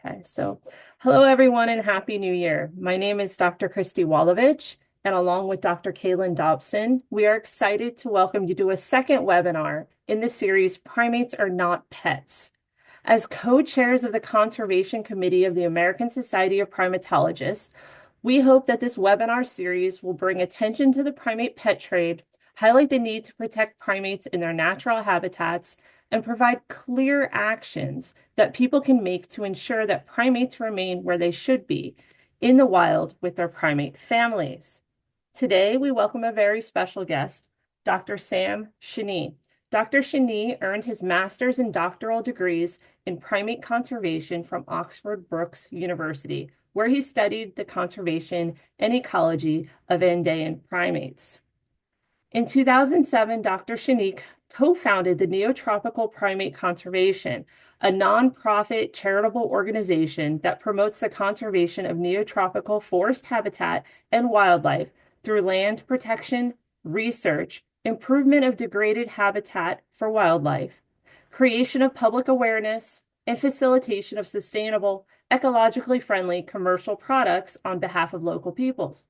Okay, so hello everyone and Happy New Year. My name is Dr. Christy Walovich, and along with Dr. Kaylin Dobson, we are excited to welcome you to a second webinar in the series Primates Are Not Pets. As co-chairs of the Conservation Committee of the American Society of Primatologists, we hope that this webinar series will bring attention to the primate pet trade, highlight the need to protect primates in their natural habitats, and provide clear actions that people can make to ensure that primates remain where they should be, in the wild with their primate families. Today, we welcome a very special guest, Dr. Sam Shanee. Dr. Shanee earned his master's and doctoral degrees in primate conservation from Oxford Brookes University, where he studied the conservation and ecology of Andean primates. In 2007, Dr. Shanee co-founded the Neotropical Primate Conservation, a nonprofit charitable organization that promotes the conservation of neotropical forest habitat and wildlife through land protection, research, improvement of degraded habitat for wildlife, creation of public awareness, and facilitation of sustainable, ecologically friendly commercial products on behalf of local peoples.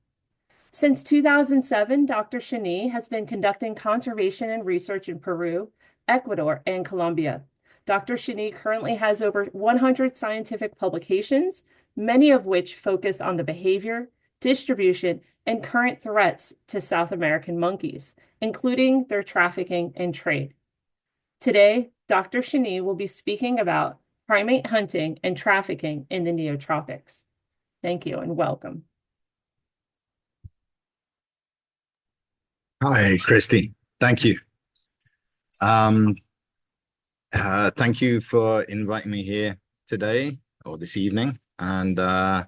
Since 2007, Dr. Shanee has been conducting conservation and research in Peru, Ecuador, and Colombia. Dr. Shanee currently has over 100 scientific publications, many of which focus on the behavior, distribution, and current threats to South American monkeys, including their trafficking and trade. Today, Dr. Shanee will be speaking about primate hunting and trafficking in the Neotropics. Thank you and welcome. Hi, Christy. Thank you. Thank you for inviting me here today or this evening. And I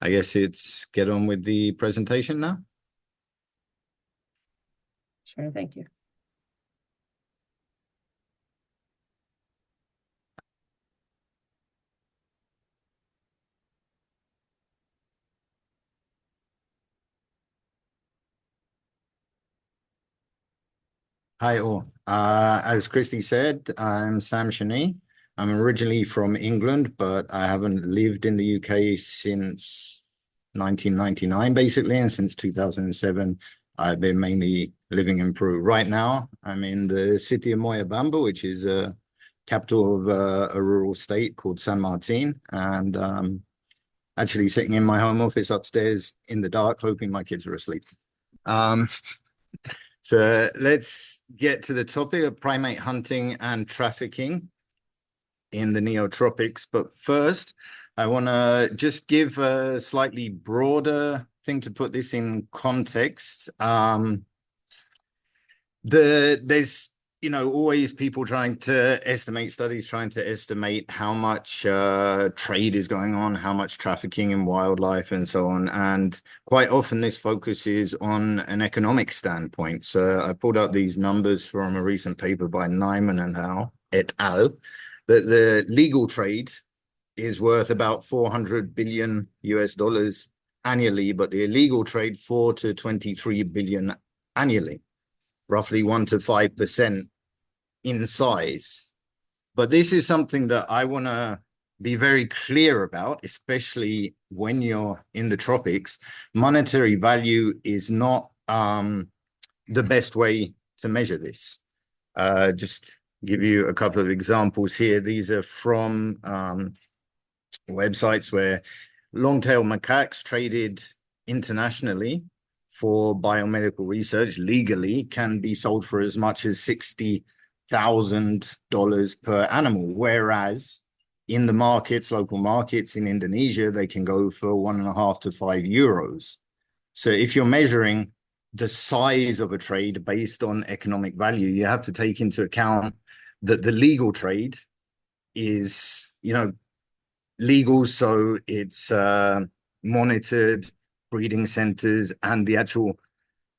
guess it's get on with the presentation now. Sure, thank you. Hi all. As Christy said, I'm Sam Shanee. I'm originally from England, but I haven't lived in the UK since 1999, basically, and since 2007, I've been mainly living in Peru. Right now, I'm in the city of Moyobamba, which is a capital of a rural state called San Martin, and actually sitting in my home office upstairs in the dark, hoping my kids are asleep. So let's get to the topic of primate hunting and trafficking in the Neotropics. But first, I want to just give a slightly broader thing to put this in context. There's always people trying to estimate, studies trying to estimate how much trade is going on, how much trafficking in wildlife and so on. And quite often this focuses on an economic standpoint. So I pulled out these numbers from a recent paper by Nyman and et al. That the legal trade is worth about 400 billion US dollars annually, but the illegal trade 4 to 23 billion annually, roughly 1 to 5% in size. But this is something that I want to be very clear about, especially when you're in the tropics. Monetary value is not the best way to measure this. Just give you a couple of examples here. These are from websites where long-tailed macaques traded internationally for biomedical research legally can be sold for as much as $60,000 per animal, whereas in the markets, local markets in Indonesia, they can go for €1.5 to €5. So if you're measuring the size of a trade based on economic value, you have to take into account that the legal trade is, legal, so it's monitored, breeding centers, and the actual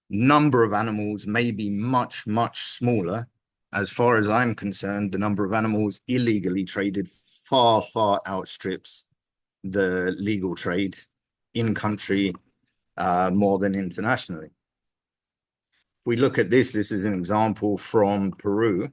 number of animals may be much, much smaller. As far as I'm concerned, the number of animals illegally traded far, far outstrips the legal trade in country more than internationally. If we look at this is an example from Peru.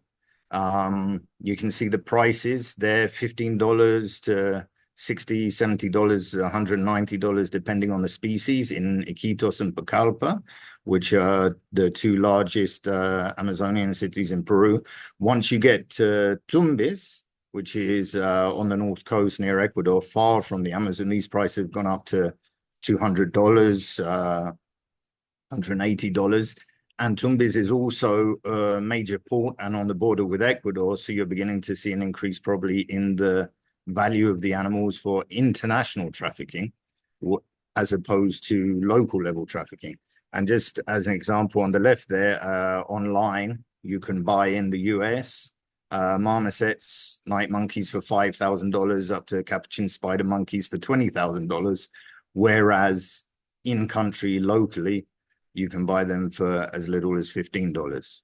You can see the prices there, $15 to $60, $70, $190, depending on the species in Iquitos and Pucallpa, which are the two largest Amazonian cities in Peru. Once you get to Tumbes, which is on the north coast near Ecuador, far from the Amazon, these prices have gone up to $200, $180. And Tumbes is also a major port and on the border with Ecuador. So you're beginning to see an increase probably in the value of the animals for international trafficking as opposed to local level trafficking. And just as an example on the left there, online, you can buy in the US marmosets, night monkeys for $5,000 up to capuchin spider monkeys for $20,000. Whereas in country locally, you can buy them for as little as $15.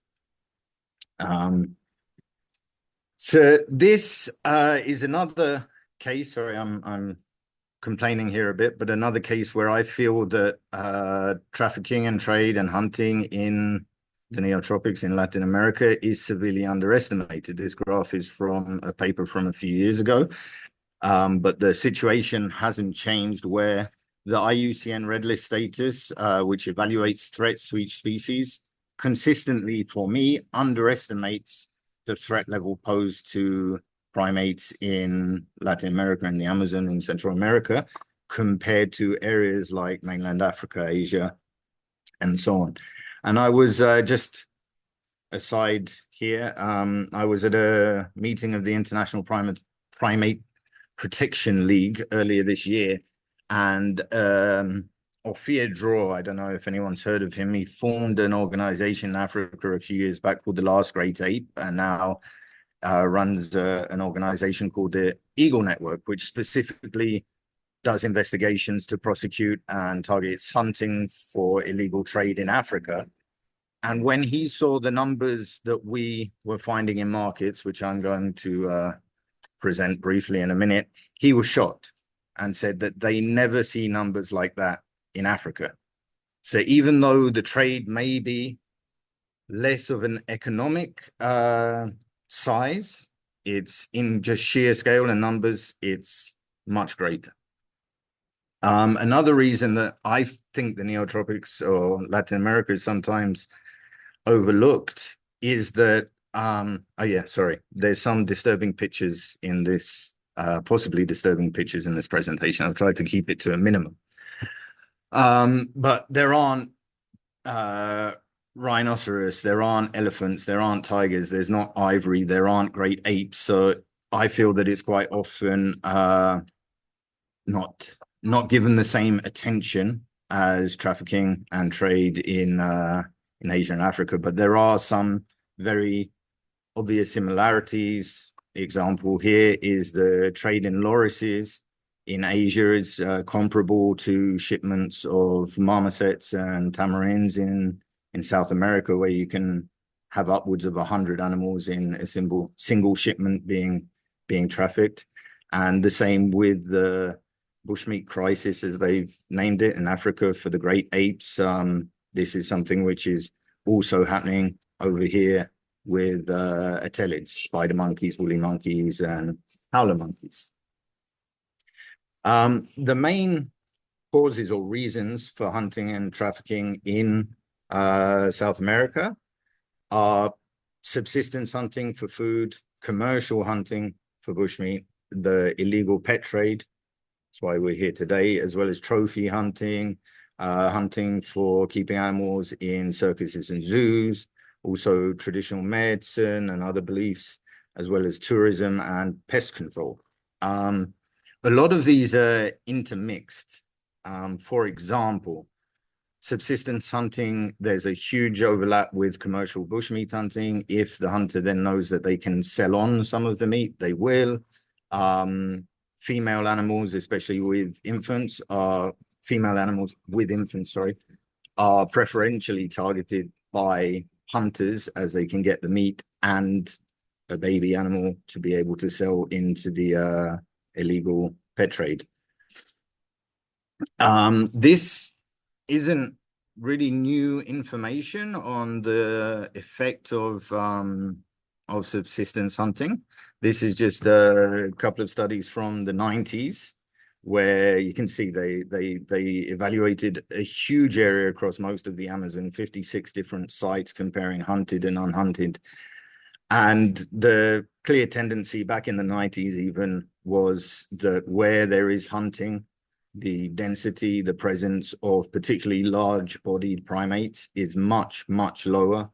So this is another case. Sorry, I'm complaining here a bit, but another case where I feel that trafficking and trade and hunting in the Neotropics in Latin America is severely underestimated. This graph is from a paper from a few years ago, but the situation hasn't changed where the IUCN Red List status, which evaluates threats to each species, consistently, for me, underestimates the threat level posed to primates in Latin America and the Amazon in Central America compared to areas like mainland Africa, Asia, and so on. And I was just aside here, I was at a meeting of the International Primate Protection League earlier this year, and Ophir Draw, I don't know if anyone's heard of him. He formed an organization in Africa a few years back called the Last Great Ape, and now runs an organization called the Eagle Network, which specifically does investigations to prosecute and targets hunting for illegal trade in Africa. And when he saw the numbers that we were finding in markets, which I'm going to present briefly in a minute, he was shocked and said that they never see numbers like that in Africa. So even though the trade may be less of an economic size, it's in just sheer scale and numbers, it's much greater. Another reason that I think the Neotropics or Latin America is sometimes overlooked is that, oh yeah, sorry, there's some disturbing pictures in this, possibly disturbing pictures in this presentation. I've tried to keep it to a minimum. But there aren't rhinoceros, there aren't elephants, there aren't tigers, there's not ivory, there aren't great apes. So I feel that it's quite often not given the same attention as trafficking and trade in Asia and Africa. But there are some very obvious similarities. The example here is the trade in lorises in Asia is comparable to shipments of marmosets and tamarins in South America, where you can have upwards of 100 animals in a single shipment being trafficked. And the same with the bushmeat crisis, as they've named it in Africa for the great apes. This is something which is also happening over here with atelids, spider monkeys, woolly monkeys, and howler monkeys. The main causes or reasons for hunting and trafficking in South America are subsistence hunting for food, commercial hunting for bushmeat, the illegal pet trade. That's why we're here today, as well as trophy hunting, hunting for keeping animals in circuses and zoos, also traditional medicine and other beliefs, as well as tourism and pest control. A lot of these are intermixed. For example, subsistence hunting, there's a huge overlap with commercial bushmeat hunting. If the hunter then knows that they can sell on some of the meat, they will. Female animals, especially with infants, female animals with infants, sorry, are preferentially targeted by hunters as they can get the meat and a baby animal to be able to sell into the illegal pet trade. This isn't really new information on the effect of of subsistence hunting. This is just a couple of studies from the 90s where you can see they evaluated a huge area across most of the Amazon, 56 different sites comparing hunted and unhunted. And the clear tendency back in the 90s even was that where there is hunting, the density, the presence of particularly large-bodied primates is much, much lower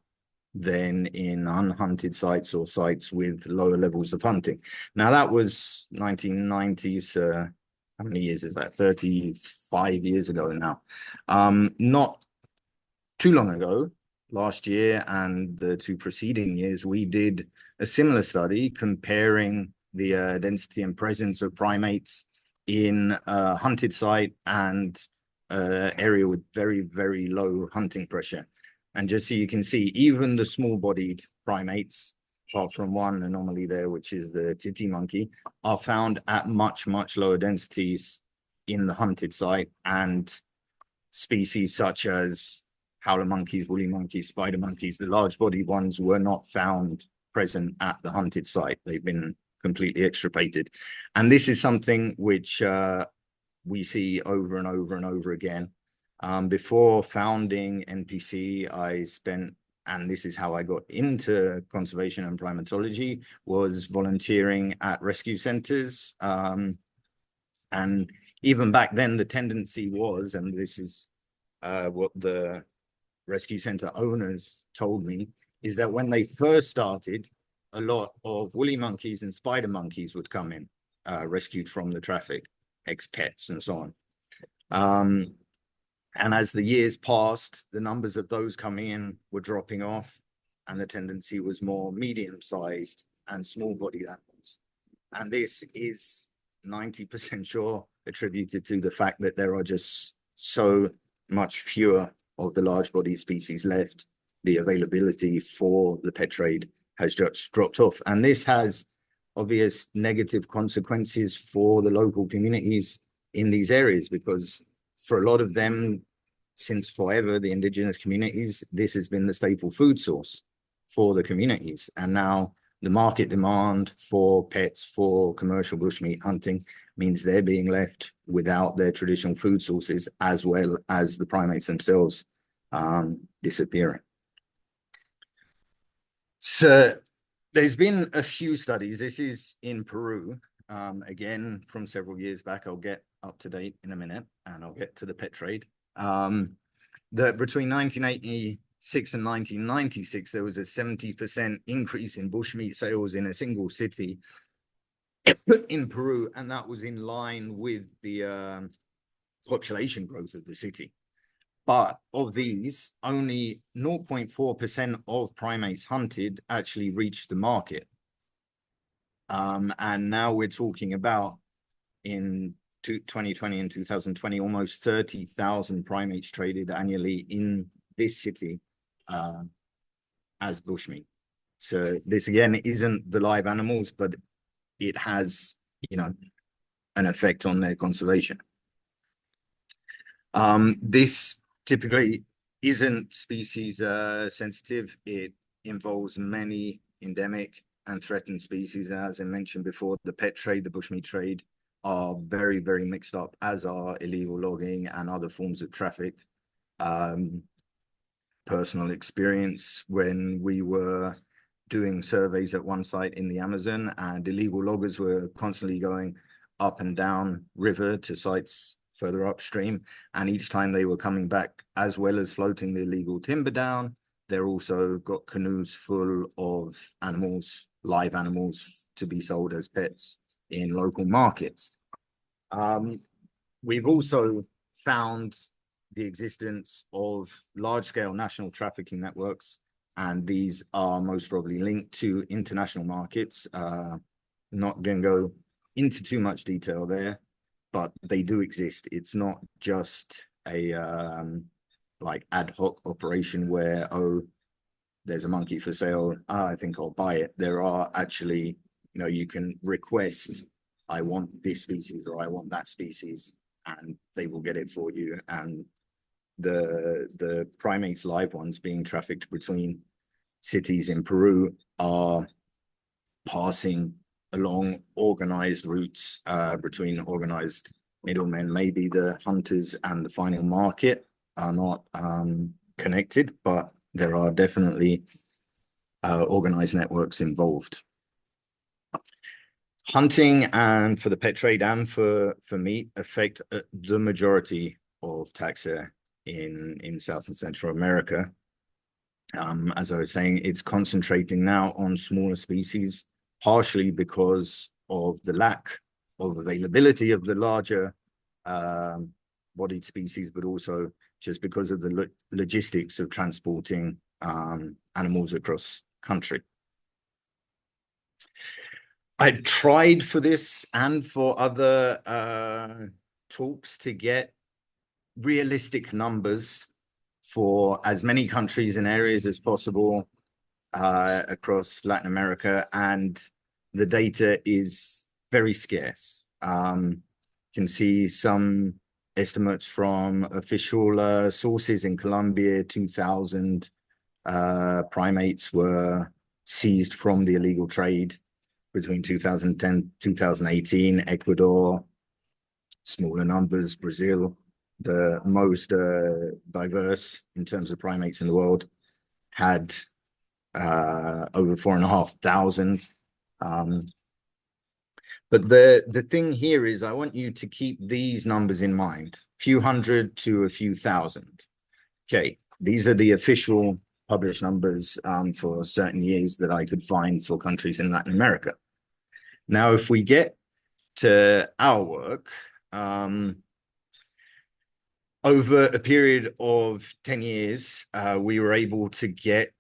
than in unhunted sites or sites with lower levels of hunting. Now, that was 1990s. How many years is that? 35 years ago now. Not too long ago, last year and the two preceding years, we did a similar study comparing the density and presence of primates in a hunted site and area with very, very low hunting pressure. And just so you can see, even the small-bodied primates, apart from one anomaly there, which is the titty monkey, are found at much, much lower densities in the hunted site. And species such as howler monkeys, woolly monkeys, spider monkeys, the large-bodied ones were not found present at the hunted site. They've been completely extirpated. And this is something which we see over and over and over again. Before founding NPC, I spent, and this is how I got into conservation and primatology, was volunteering at rescue centers. And even back then, the tendency was, and this is what the rescue center owners told me, is that when they first started, a lot of woolly monkeys and spider monkeys would come in, rescued from the traffic, ex-pets and so on. And as the years passed, the numbers of those coming in were dropping off, and the tendency was more medium-sized and small-bodied animals. And this is 90% sure attributed to the fact that there are just so much fewer of the large-bodied species left. The availability for the pet trade has just dropped off. And this has obvious negative consequences for the local communities in these areas, because for a lot of them, since forever, the indigenous communities, this has been the staple food source for the communities. And now the market demand for pets for commercial bushmeat hunting means they're being left without their traditional food sources, as well as the primates themselves disappearing. So there's been a few studies. This is in Peru, again, from several years back. I'll get up to date in a minute, and I'll get to the pet trade. That between 1986 and 1996, there was a 70% increase in bushmeat sales in a single city in Peru, and that was in line with the population growth of the city. But of these, only 0.4% of primates hunted actually reached the market. And now we're talking about in 2020 and 2020, almost 30,000 primates traded annually in this city as bushmeat. So this again isn't the live animals, but it has, you know, an effect on their conservation. This typically isn't species sensitive. It involves many endemic and threatened species. As I mentioned before, the pet trade, the bushmeat trade are very, very mixed up, as are illegal logging and other forms of traffic. Personal experience when we were doing surveys at one site in the Amazon, and illegal loggers were constantly going up and down river to sites further upstream, and each time they were coming back, as well as floating the illegal timber down, they're also got canoes full of animals, live animals, to be sold as pets in local markets. We've also found the existence of large-scale national trafficking networks, and these are most probably linked to international markets. Not going to go into too much detail there, but they do exist. It's not just a like ad hoc operation where, oh, there's a monkey for sale, I think I'll buy it. There are actually, you know, you can request, I want this species or I want that species, and they will get it for you. And the primates live ones being trafficked between cities in Peru are passing along organized routes between organized middlemen. Maybe the hunters and the final market are not connected, but there are definitely organized networks involved. Hunting and for the pet trade and for meat affect the majority of taxa in South and Central America. As I was saying, it's concentrating now on smaller species, partially because of the lack of availability of the larger bodied species, but also just because of the logistics of transporting animals across country. I tried for this and for other talks to get realistic numbers for as many countries and areas as possible across Latin America, and the data is very scarce. You can see some estimates from official sources in Colombia. 2,000 primates were seized from the illegal trade between 2010 2018. Ecuador, smaller numbers. Brazil, the most diverse in terms of primates in the world, had over 4,500. But the thing here is I want you to keep these numbers in mind, few hundred to a few thousand. Okay, these are the official published numbers for certain years that I could find for countries in Latin America. Now, if we get to our work, over a period of 10 years, we were able to get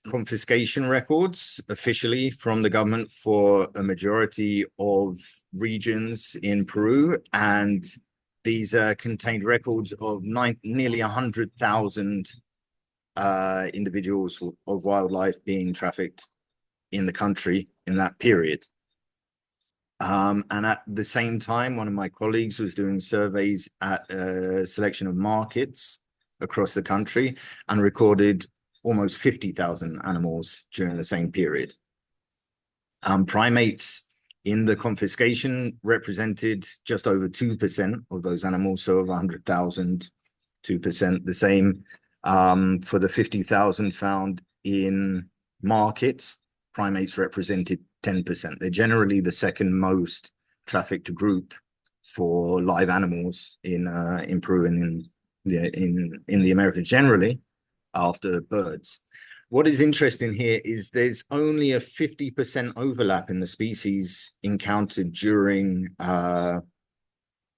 confiscation records officially from the government for a majority of regions in Peru. And these contained records of nearly 100,000 individuals of wildlife being trafficked in the country in that period. And at the same time, one of my colleagues was doing surveys at a selection of markets across the country and recorded almost 50,000 animals during the same period. Primates in the confiscation represented just over 2% of those animals, so of 100,000, 2%. The same for the 50,000 found in markets. Primates represented 10%. They're generally the second most trafficked group for live animals in Peru and in the Americas generally, after birds. What is interesting here is there's only a 50% overlap in the species encountered during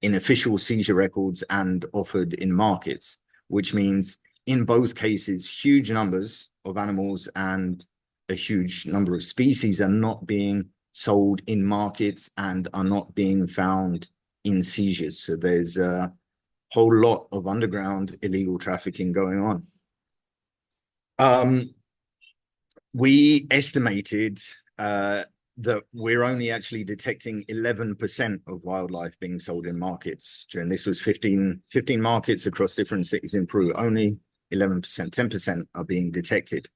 in official seizure records and offered in markets, which means in both cases, huge numbers of animals and a huge number of species are not being sold in markets and are not being found in seizures. So there's a whole lot of underground illegal trafficking going on. We estimated that we're only actually detecting 11% of wildlife being sold in markets. During this was 15 markets across different cities in Peru. Only 11%, 10% are being detected.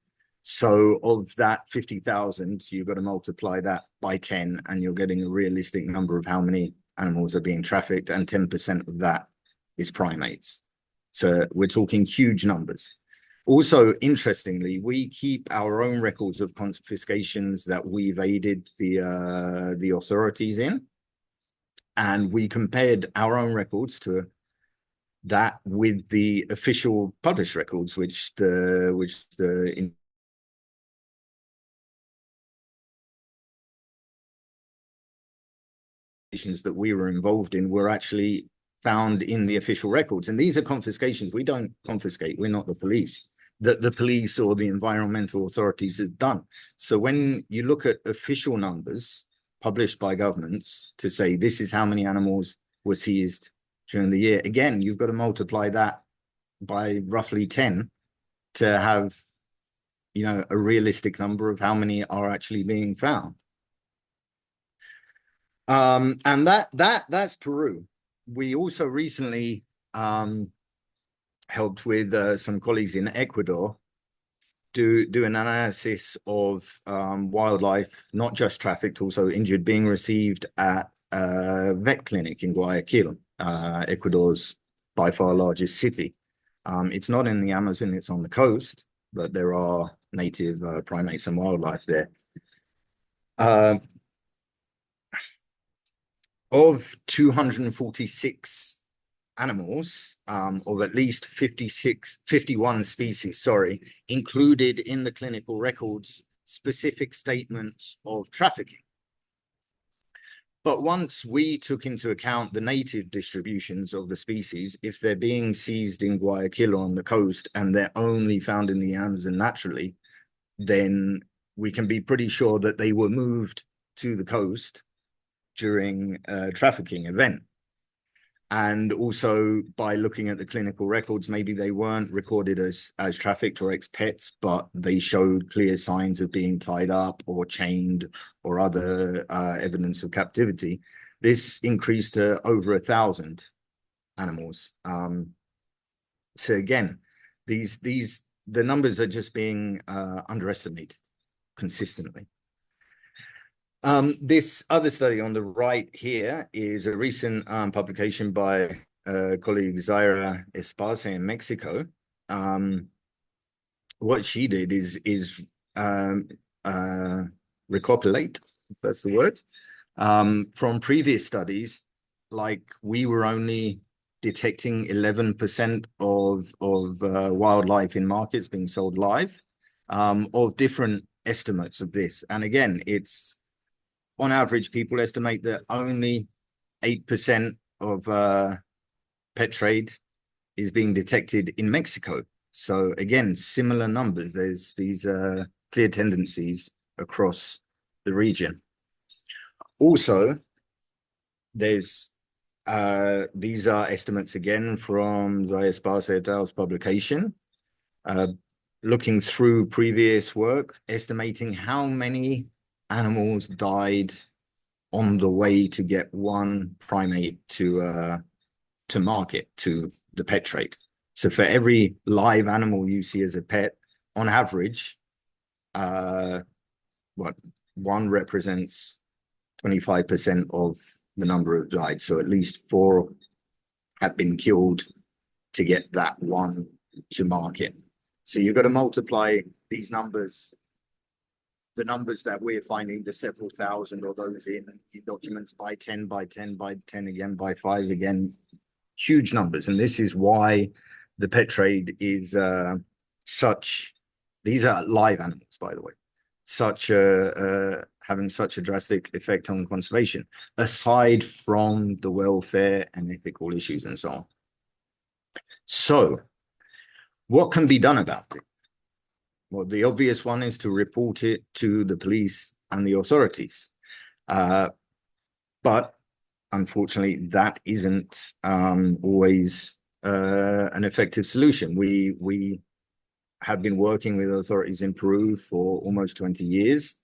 So of that 50,000, you've got to multiply that by 10, and you're getting a realistic number of how many animals are being trafficked, and 10% of that is primates. So we're talking huge numbers. Also, interestingly, we keep our own records of confiscations that we've aided the authorities in, and we compared our own records to that with the official published records, which the that we were involved in were actually found in the official records. And these are confiscations. We don't confiscate. We're not the police. That the police or the environmental authorities have done. So when you look at official numbers published by governments to say this is how many animals were seized during the year, again, you've got to multiply that by roughly 10 to have, you know, a realistic number of how many are actually being found. And that's Peru. We also recently helped with some colleagues in Ecuador do an analysis of wildlife, not just trafficked, also injured, being received at a vet clinic in Guayaquil, Ecuador's by far largest city. It's not in the Amazon, it's on the coast, but there are native primates and wildlife there. Of 246 animals, of at least 51 species, sorry, included in the clinical records specific statements of trafficking. But once we took into account the native distributions of the species, if they're being seized in Guayaquil on the coast and they're only found in the Amazon naturally, then we can be pretty sure that they were moved to the coast during a trafficking event. And also by looking at the clinical records, maybe they weren't recorded as trafficked or ex-pets, but they showed clear signs of being tied up or chained or other evidence of captivity. This increased to over 1,000 animals. So again, the numbers are just being underestimated consistently. This other study on the right here is a recent publication by colleague Sylvia Atsalis in Mexico. What she did is recopilate, if that's the word, from previous studies. Like, we were only detecting 11% of wildlife in markets being sold live, of different estimates of this. And again, it's on average, people estimate that only 8% of pet trade is being detected in Mexico. So again, similar numbers. There's these clear tendencies across the region. Also, there's these are estimates again from Sylvia Atsalis' publication, looking through previous work, estimating how many animals died on the way to get one primate to market, to the pet trade. So for every live animal you see as a pet, on average, one represents 25% of the number of died. So at least 4 have been killed to get that one to market. So you've got to multiply these numbers, the numbers that we're finding, the several thousand, or those in documents, by 10, by 10, by 10 again, by 5 again, huge numbers. And this is why the pet trade is these are live animals, by the way, having such a drastic effect on conservation, aside from the welfare and ethical issues and so on. So what can be done about it? Well, the obvious one is to report it to the police and the authorities. But unfortunately, that isn't always an effective solution. We have been working with authorities in Peru for almost 20 years.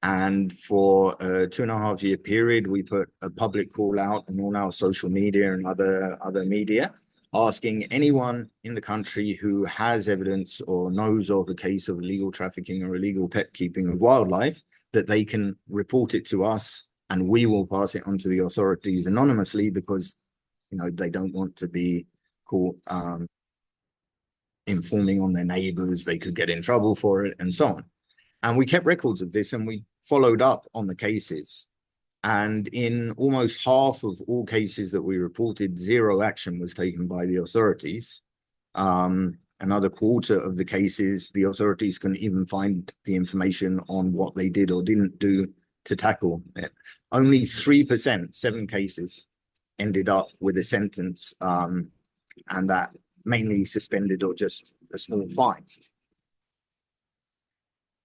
And for a 2.5-year period, we put a public call out on all our social media and other media, asking anyone in the country who has evidence or knows of a case of illegal trafficking or illegal pet keeping of wildlife, that they can report it to us, and we will pass it on to the authorities anonymously, because they don't want to be caught informing on their neighbors. They could get in trouble for it and so on. And we kept records of this, and we followed up on the cases. And in almost half of all cases that we reported, 0 action was taken by the authorities. Another quarter of the cases, the authorities can even find the information on what they did or didn't do to tackle it. Only 3%, 7 cases, ended up with a sentence, and that mainly suspended or just a small fine.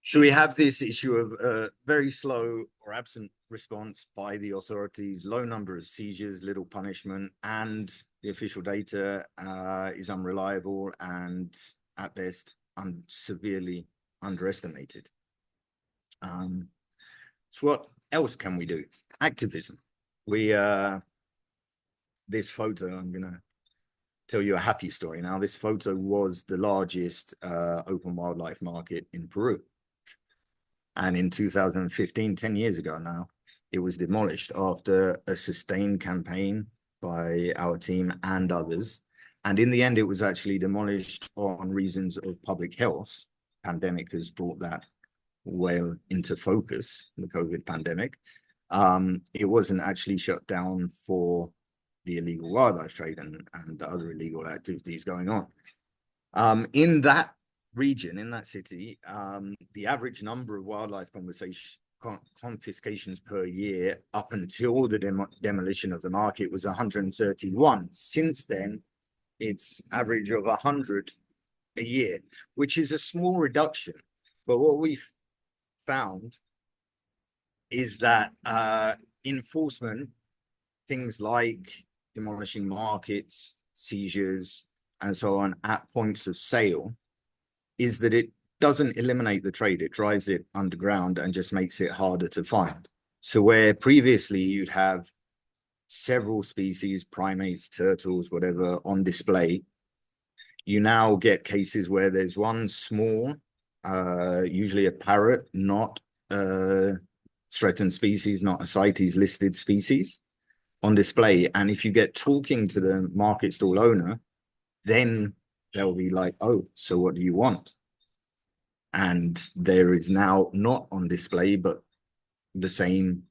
So we have this issue of very slow or absent response by the authorities, low number of seizures, little punishment, and the official data is unreliable and at best severely underestimated. So what else can we do? Activism. This photo, I'm gonna tell you a happy story. Now, this photo was the largest open wildlife market in Peru. And in 2015, 10 years ago now, it was demolished after a sustained campaign by our team and others. And in the end, it was actually demolished on reasons of public health. Pandemic has brought that well into focus, the COVID pandemic. It wasn't actually shut down for the illegal wildlife trade and the other illegal activities going on. In that region, in that city, the average number of wildlife confiscations per year up until the demolition of the market was 131. Since then, it's average of 100 a year, which is a small reduction. But what we've found is that enforcement, things like demolishing markets, seizures, and so on at points of sale, is that it doesn't eliminate the trade. It drives it underground and just makes it harder to find. So where previously you'd have several species, primates, turtles, whatever, on display, you now get cases where there's one small, usually a parrot, not a threatened species, not a CITES listed species, on display. And if you get talking to the market stall owner, then they'll be like, oh, so what do you want? And there is now not on display, but the same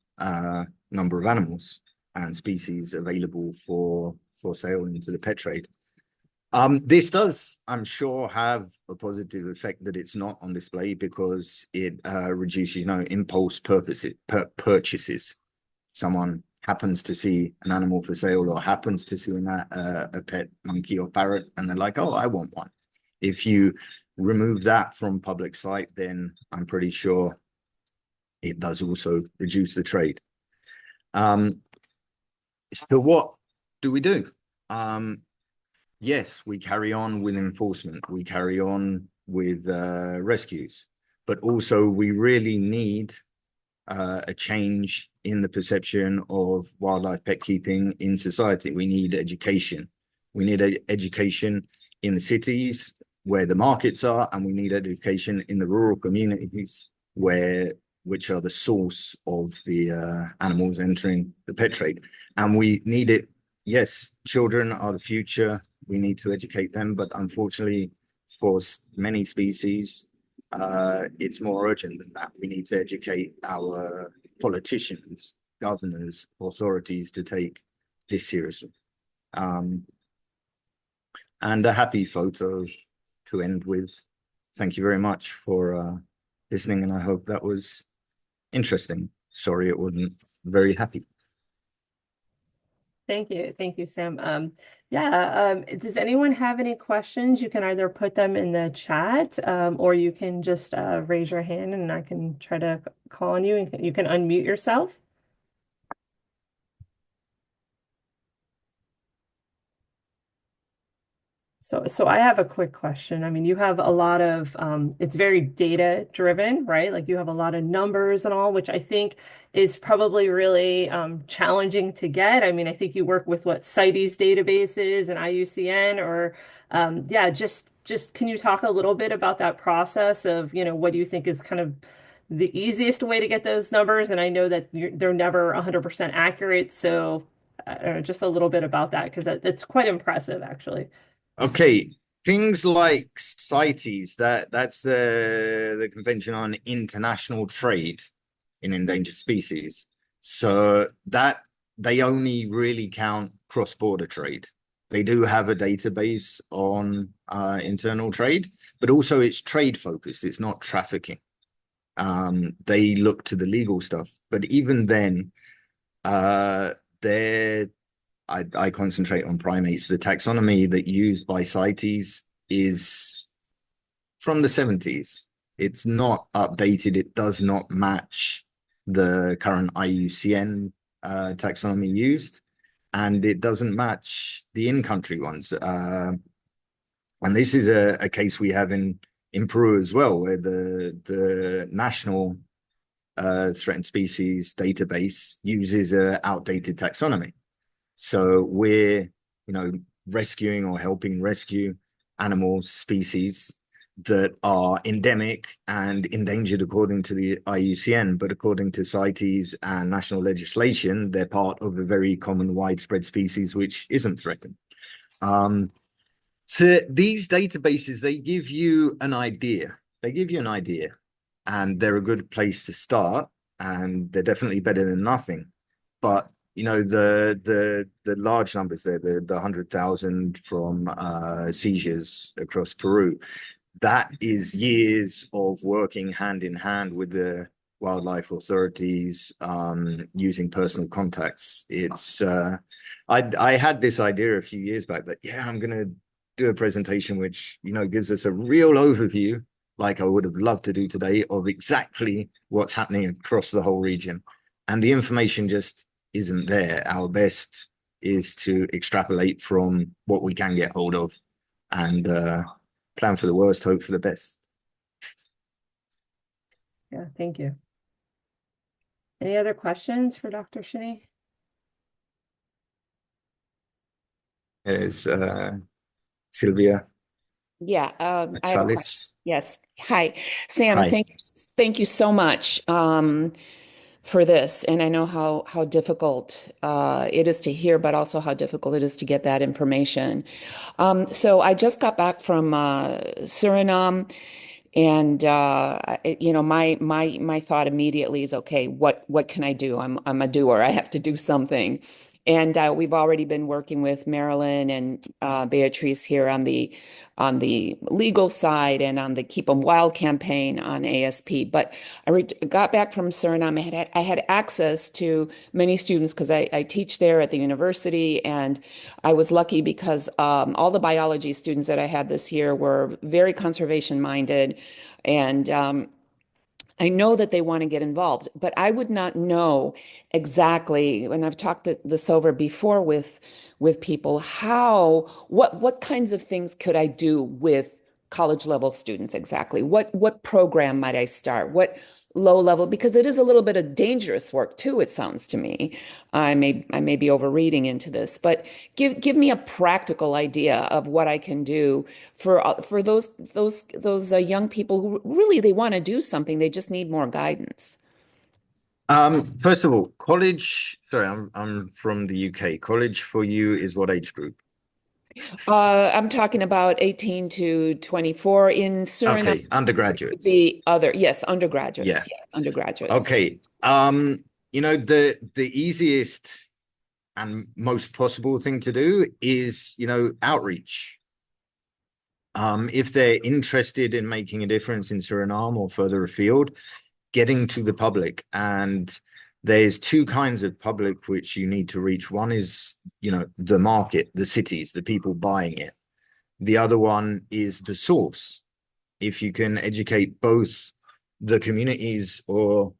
number of animals and species available for sale into the pet trade. This does, I'm sure, have a positive effect that it's not on display, because it reduces, impulse purchases. Someone happens to see an animal for sale or happens to see a pet monkey or parrot, and they're like, oh, I want one. If you remove that from public sight, then I'm pretty sure it does also reduce the trade. So what do we do? Yes, we carry on with enforcement. We carry on with rescues, but also we really need a change in the perception of wildlife pet keeping in society. We need education. We need education in the cities where the markets are, and we need education in the rural communities which are the source of the animals entering the pet trade. And we need it. Yes, children are the future. We need to educate them, but unfortunately for many species, it's more urgent than that. We need to educate our politicians, governors, authorities to take this seriously. And a happy photo to end with. Thank you very much for listening, and I hope that was interesting. Sorry it wasn't very happy. Thank you, Sam. Does anyone have any questions? You can either put them in the chat, or you can just raise your hand and I can try to call on you, and you can unmute yourself. So I have a quick question. I mean, you have a lot of, it's very data driven, right? Like you have a lot of numbers and all, which I think is probably really challenging to get. I mean, I think you work with what CITES databases and IUCN, or just can you talk a little bit about that process of, what do you think is kind of the easiest way to get those numbers? And I know that they're never 100% accurate. So just a little bit about that, because that's quite impressive, actually. Okay, things like CITES, that's the Convention on International Trade in Endangered Species. So that they only really count cross-border trade. They do have a database on internal trade, but also it's trade focused. It's not trafficking. They look to the legal stuff, but even then, I concentrate on primates. The taxonomy that used by CITES is from the 70s. It's not updated. It does not match the current IUCN taxonomy used, and it doesn't match the in-country ones. And this is a case we have in Peru as well, where the national threatened species database uses an outdated taxonomy. So we're, rescuing or helping rescue animals, species that are endemic and endangered according to the IUCN, but according to CITES and national legislation, they're part of a very common widespread species which isn't threatened. So these databases, they give you an idea. They give you an idea, and they're a good place to start, and they're definitely better than nothing. But you know, the large numbers there, the 100,000 from seizures across Peru, that is years of working hand in hand with the wildlife authorities, using personal contacts. I had this idea a few years back that, yeah, I'm gonna do a presentation which, you know, gives us a real overview, like I would have loved to do today, of exactly what's happening across the whole region. And the information just isn't there. Our best is to extrapolate from what we can get hold of and plan for the worst, hope for the best. Yeah, thank you. Any other questions for Dr. Shanee? Is Sylvia Yeah, I have a question. Atsalis. Yes. Hi, Sam. Hi. Thank you so much for this. And I know how difficult it is to hear, but also how difficult it is to get that information. So I just got back from Suriname. And you know, my thought immediately is, okay, what can I do? I'm a doer. I have to do something. And we've already been working with Marilyn and Beatrice here on the legal side and on the Keep 'em Wild campaign on ASP. But got back from Suriname. I had access to many students because I teach there at the university, and I was lucky because all the biology students that I had this year were very conservation minded, and I know that they want to get involved, but I would not know exactly, and I've talked this over before with people, what kinds of things could I do with college level students exactly? What program might I start? What low level? Because it is a little bit of dangerous work too, it sounds to me. I may be overreading into this, but give me a practical idea of what I can do for those young people who really they want to do something. They just need more guidance. First of all, college. Sorry, I'm from the UK. College for you is what age group? I'm talking about 18 to 24 in Suriname. Okay, undergraduates. The other, yes, Yeah. undergraduates. Yes, undergraduates. Okay. You know, the easiest and most possible thing to do is, you know, outreach. If they're interested in making a difference in Suriname or further afield, getting to the public. And there's two kinds of public which you need to reach. One is, you know, the market, the cities, the people buying it. The other one is the source. If you can educate both the communities or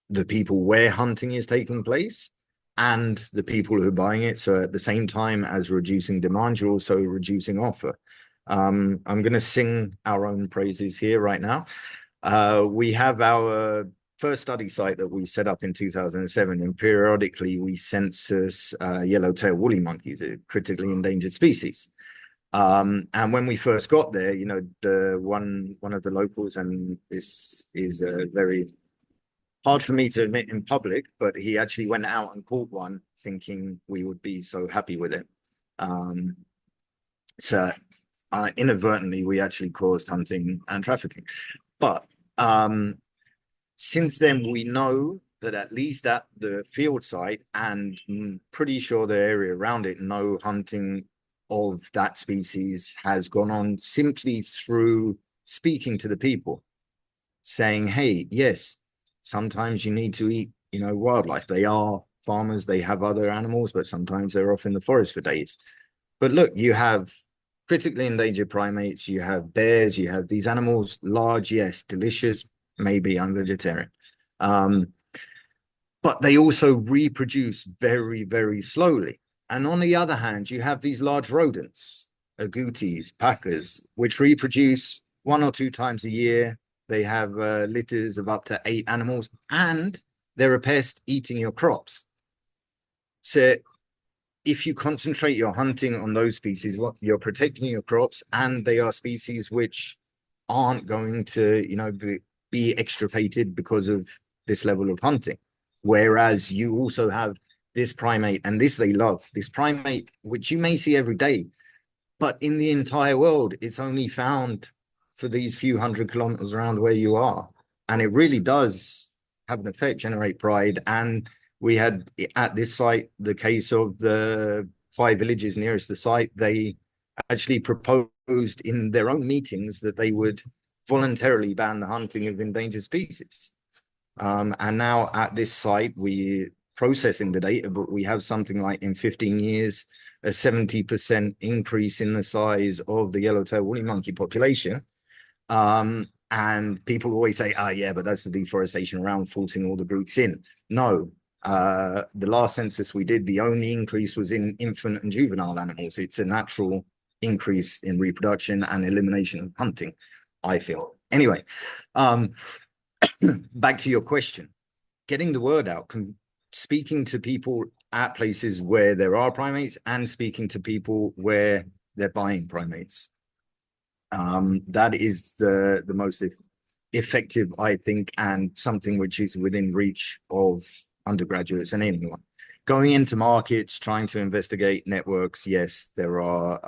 the people where hunting is taking place and the people who are buying it. So at the same time as reducing demand, you're also reducing offer. I'm going to sing our own praises here right now. We have our first study site that we set up in 2007, and periodically we census yellow-tailed woolly monkeys, a critically endangered species. And when we first got there, you know, the one of the locals, and this is very hard for me to admit in public, but he actually went out and caught one, thinking we would be so happy with it. So inadvertently, we actually caused hunting and trafficking. But since then, we know that at least at the field site, and pretty sure the area around it, no hunting of that species has gone on simply through speaking to the people, saying, hey, yes, sometimes you need to eat, you know, wildlife. They are farmers, they have other animals, but sometimes they're off in the forest for days. But look, you have critically endangered primates, you have bears, you have these animals, large, yes, delicious, maybe I'm vegetarian. But they also reproduce very, very slowly. And on the other hand, you have these large rodents, agoutis, packers, which reproduce 1 or 2 times a year. They have litters of up to 8 animals, and they're a pest eating your crops. So if you concentrate your hunting on those species, what you're protecting your crops, and they are species which aren't going to, be extirpated because of this level of hunting. Whereas you also have this primate, and this they love, this primate, which you may see every day, but in the entire world, it's only found for these few 100 kilometers around where you are. And it really does have an effect, generate pride. And we had at this site the case of the 5 villages nearest the site. They actually proposed in their own meetings that they would voluntarily ban the hunting of endangered species. And now at this site, we're processing the data, but we have something like in 15 years, a 70% increase in the size of the yellow-tailed woolly monkey population. And people always say, yeah, but that's the deforestation around forcing all the groups in. No, the last census we did, the only increase was in infant and juvenile animals. It's a natural increase in reproduction and elimination of hunting, I feel. Anyway, back to your question. Getting the word out, speaking to people at places where there are primates and speaking to people where they're buying primates. That is the most effective, I think, and something which is within reach of undergraduates and anyone. Going into markets, trying to investigate networks, yes, there are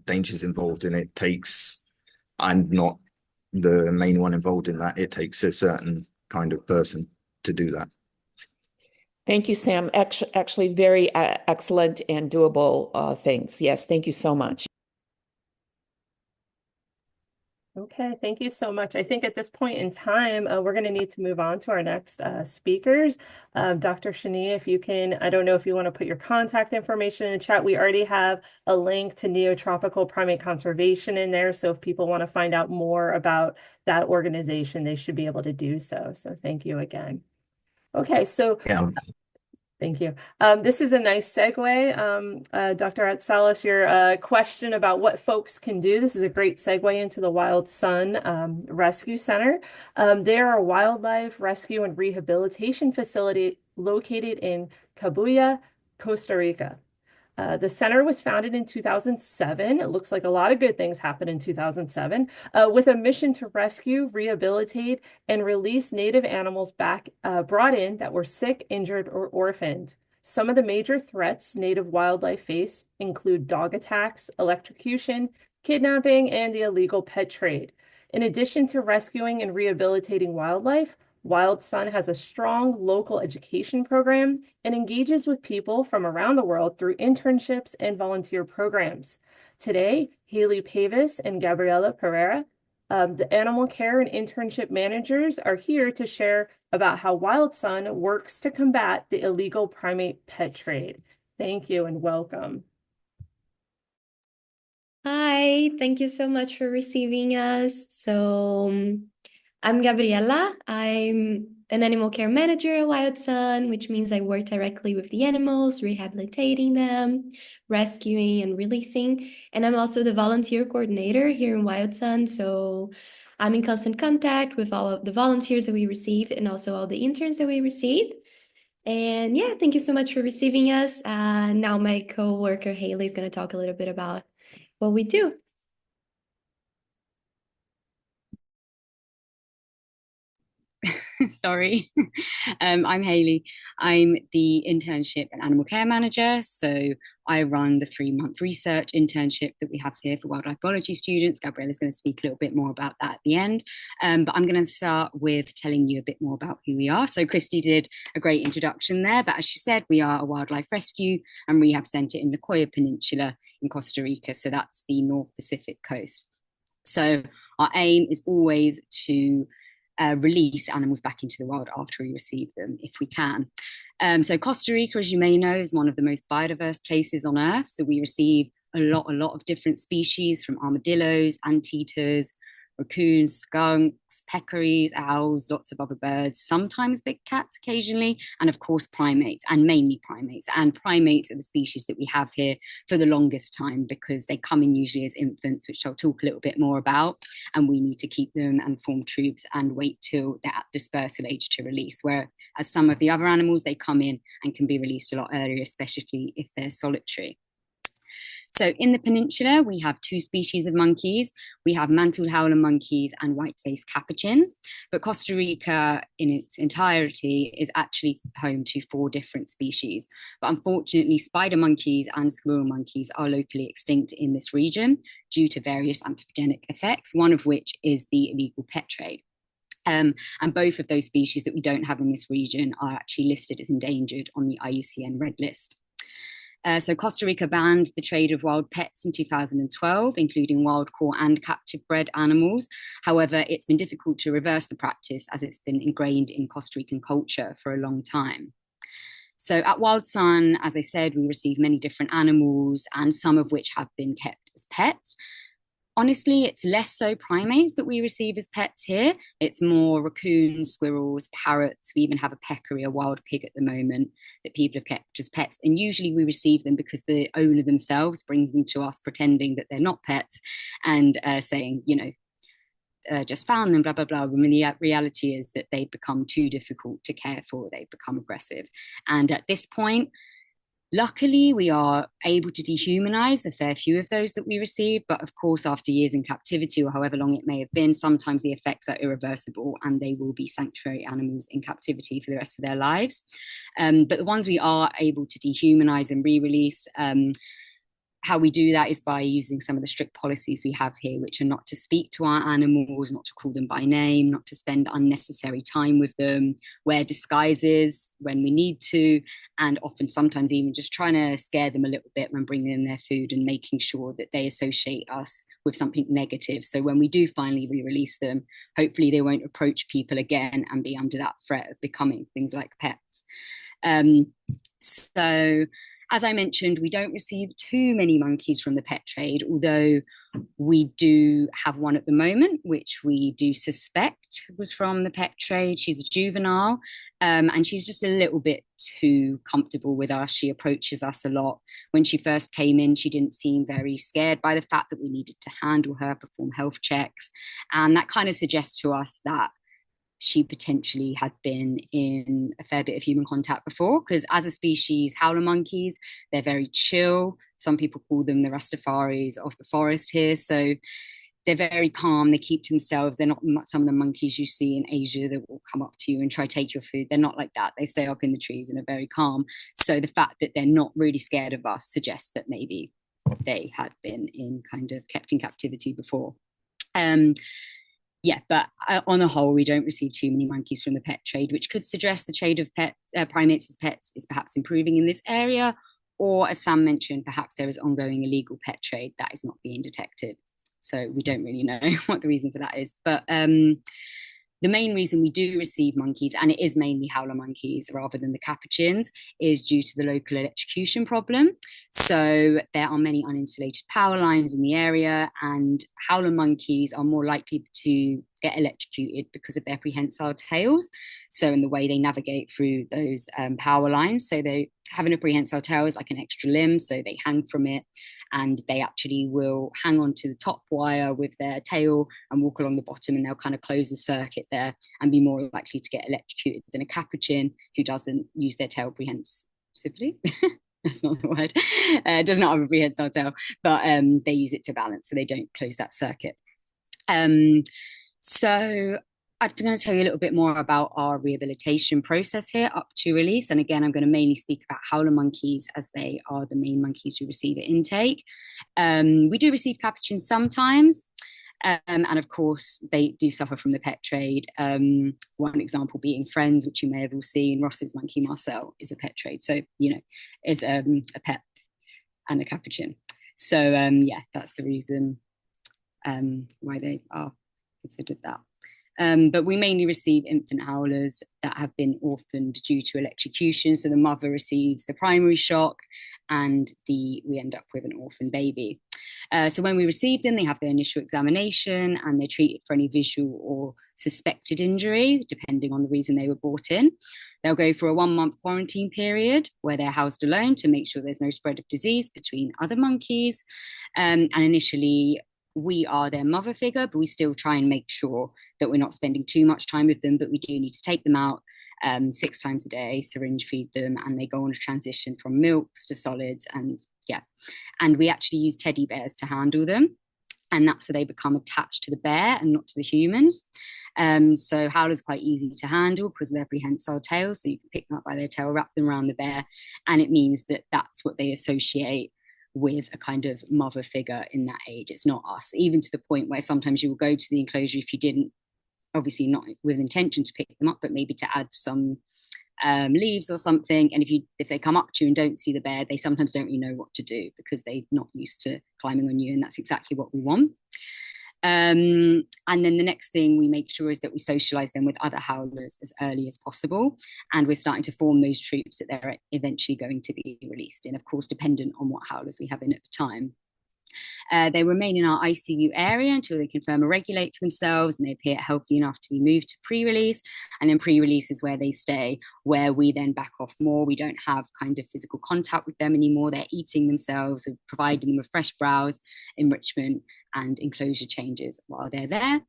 dangers involved in it. I'm not the main one involved in that. It takes a certain kind of person to do that. Thank you, Sam. Actually, very excellent and doable things. Yes, thank you so much. Okay, thank you so much. I think at this point in time, we're going to need to move on to our next speakers. Dr. Shanee, if you can, I don't know if you want to put your contact information in the chat. We already have a link to Neotropical Primate Conservation in there. So if people want to find out more about that organization, they should be able to do so. So thank you again. Okay, so Yeah. Thank you. This is a nice segue. Dr. Atsalis, your question about what folks can do. This is a great segue into the Wild Sun Rescue Center. They are a wildlife rescue and rehabilitation facility located in Cabuya, Costa Rica. The center was founded in 2007. It looks like a lot of good things happened in 2007, with a mission to rescue, rehabilitate, and release native animals brought in that were sick, injured, or orphaned. Some of the major threats native wildlife face include dog attacks, electrocution, kidnapping, and the illegal pet trade. In addition to rescuing and rehabilitating wildlife, Wild Sun has a strong local education program and engages with people from around the world through internships and volunteer programs. Today, Hayley, Pavis, and Gabriella Pereira, the animal care and internship managers, are here to share about how Wild Sun works to combat the illegal primate pet trade. Thank you and welcome. Hi, thank you so much for receiving us. I'm Gabriella. I'm an animal care manager at Wild Sun, which means I work directly with the animals, rehabilitating them, rescuing and releasing. And I'm also the volunteer coordinator here in Wild Sun. So I'm in constant contact with all of the volunteers that we receive and also all the interns that we receive. And yeah, thank you so much for receiving us. Now my co-worker Hayley is going to talk a little bit about what we do. Sorry. I'm Hayley. I'm the internship and animal care manager. So I run the 3-month research internship that we have here for wildlife biology students. Gabriella's going to speak a little bit more about that at the end. But I'm going to start with telling you a bit more about who we are. So Christy did a great introduction there, but as she said, we are a wildlife rescue and rehab centre in the Nicoya Peninsula in Costa Rica. So that's the North Pacific coast. So our aim is always to release animals back into the wild after we receive them, if we can. So Costa Rica, as you may know, is one of the most biodiverse places on Earth. So we receive a lot of different species, from armadillos, anteaters, raccoons, skunks, peccaries, owls, lots of other birds, sometimes big cats occasionally, and of course primates, and mainly primates. And primates are the species that we have here for the longest time because they come in usually as infants, which I'll talk a little bit more about, and we need to keep them and form troops and wait till they're at dispersal age to release, whereas some of the other animals, they come in and can be released a lot earlier, especially if they're solitary. So in the peninsula, we have two species of monkeys. We have mantled howler monkeys and white-faced capuchins, but Costa Rica in its entirety is actually home to 4 different species. But unfortunately, spider monkeys and squirrel monkeys are locally extinct in this region due to various anthropogenic effects, one of which is the illegal pet trade. And both of those species that we don't have in this region are actually listed as endangered on the IUCN Red List. So Costa Rica banned the trade of wild pets in 2012, including wild caught and captive bred animals. However, it's been difficult to reverse the practice as it's been ingrained in Costa Rican culture for a long time. So at Wild Sun, as I said, we receive many different animals, and some of which have been kept as pets. Honestly, it's less so primates that we receive as pets here. It's more raccoons, squirrels, parrots. We even have a peccary, a wild pig at the moment, that people have kept as pets. And usually we receive them because the owner themselves brings them to us pretending that they're not pets and saying, just found them, blah, blah, blah. When the reality is that they become too difficult to care for. They become aggressive. And at this point, luckily, we are able to dehumanize a fair few of those that we receive, but of course, after years in captivity or however long it may have been, sometimes the effects are irreversible and they will be sanctuary animals in captivity for the rest of their lives. But the ones we are able to dehumanize and re-release, how we do that is by using some of the strict policies we have here, which are not to speak to our animals, not to call them by name, not to spend unnecessary time with them, wear disguises when we need to, and often sometimes even just trying to scare them a little bit when bringing in their food and making sure that they associate us with something negative. So when we do finally re-release them, hopefully they won't approach people again and be under that threat of becoming things like pets. So as I mentioned, we don't receive too many monkeys from the pet trade, although we do have one at the moment, which we do suspect was from the pet trade. She's a juvenile, and she's just a little bit too comfortable with us. She approaches us a lot. When she first came in, she didn't seem very scared by the fact that we needed to handle her, perform health checks. And that kind of suggests to us that she potentially had been in a fair bit of human contact before, because as a species, howler monkeys, they're very chill. Some people call them the Rastafaris of the forest here. So they're very calm. They keep to themselves. They're not some of the monkeys you see in Asia that will come up to you and try to take your food. They're not like that. They stay up in the trees and are very calm. So the fact that they're not really scared of us suggests that maybe they had been in kind of kept in captivity before. But on the whole, we don't receive too many monkeys from the pet trade, which could suggest the trade of primates as pets is perhaps improving in this area, or as Sam mentioned, perhaps there is ongoing illegal pet trade that is not being detected. So we don't really know what the reason for that is. But the main reason we do receive monkeys, and it is mainly howler monkeys rather than the capuchins, is due to the local electrocution problem. So there are many uninsulated power lines in the area, and howler monkeys are more likely to get electrocuted because of their prehensile tails. So in the way they navigate through those power lines. So they having a prehensile tail is like an extra limb, so they hang from it, and they actually will hang on to the top wire with their tail and walk along the bottom, and they'll kind of close the circuit there and be more likely to get electrocuted than a capuchin who doesn't use their tail prehensively. That's not the word. Does not have a prehensile tail, but they use it to balance, so they don't close that circuit. So I'm going to tell you a little bit more about our rehabilitation process here up to release. And again, I'm going to mainly speak about howler monkeys as they are the main monkeys we receive at intake. We do receive capuchins sometimes. And of course, they do suffer from the pet trade. One example being Friends, which you may have all seen. Ross's monkey Marcel is a pet trade. So, is a pet and a capuchin. So, that's the reason why they are considered that. But we mainly receive infant howlers that have been orphaned due to electrocution. So the mother receives the primary shock, and we end up with an orphan baby. So when we receive them, they have their initial examination and they're treated for any visual or suspected injury, depending on the reason they were brought in. They'll go for a 1-month quarantine period where they're housed alone to make sure there's no spread of disease between other monkeys. And initially, we are their mother figure, but we still try and make sure that we're not spending too much time with them, but we do need to take them out 6 times a day, syringe feed them, and they go on a transition from milks to solids. And we actually use teddy bears to handle them, and that's so they become attached to the bear and not to the humans. So howlers are quite easy to handle because of their prehensile tail, so you can pick them up by their tail, wrap them around the bear, and it means that that's what they associate with a kind of mother figure in that age. It's not us, even to the point where sometimes you will go to the enclosure if you didn't, obviously not with intention to pick them up, but maybe to add some leaves or something. And if they come up to you and don't see the bear, they sometimes don't really know what to do because they're not used to climbing on you, and that's exactly what we want. And then the next thing we make sure is that we socialize them with other howlers as early as possible. And we're starting to form those troops that they're eventually going to be released in, of course, dependent on what howlers we have in at the time. They remain in our ICU area until they confirm or regulate for themselves and they appear healthy enough to be moved to pre-release. And then pre-release is where they stay, where we then back off more. We don't have kind of physical contact with them anymore. They're eating themselves, we're providing them with fresh browse, enrichment, and enclosure changes while they're there.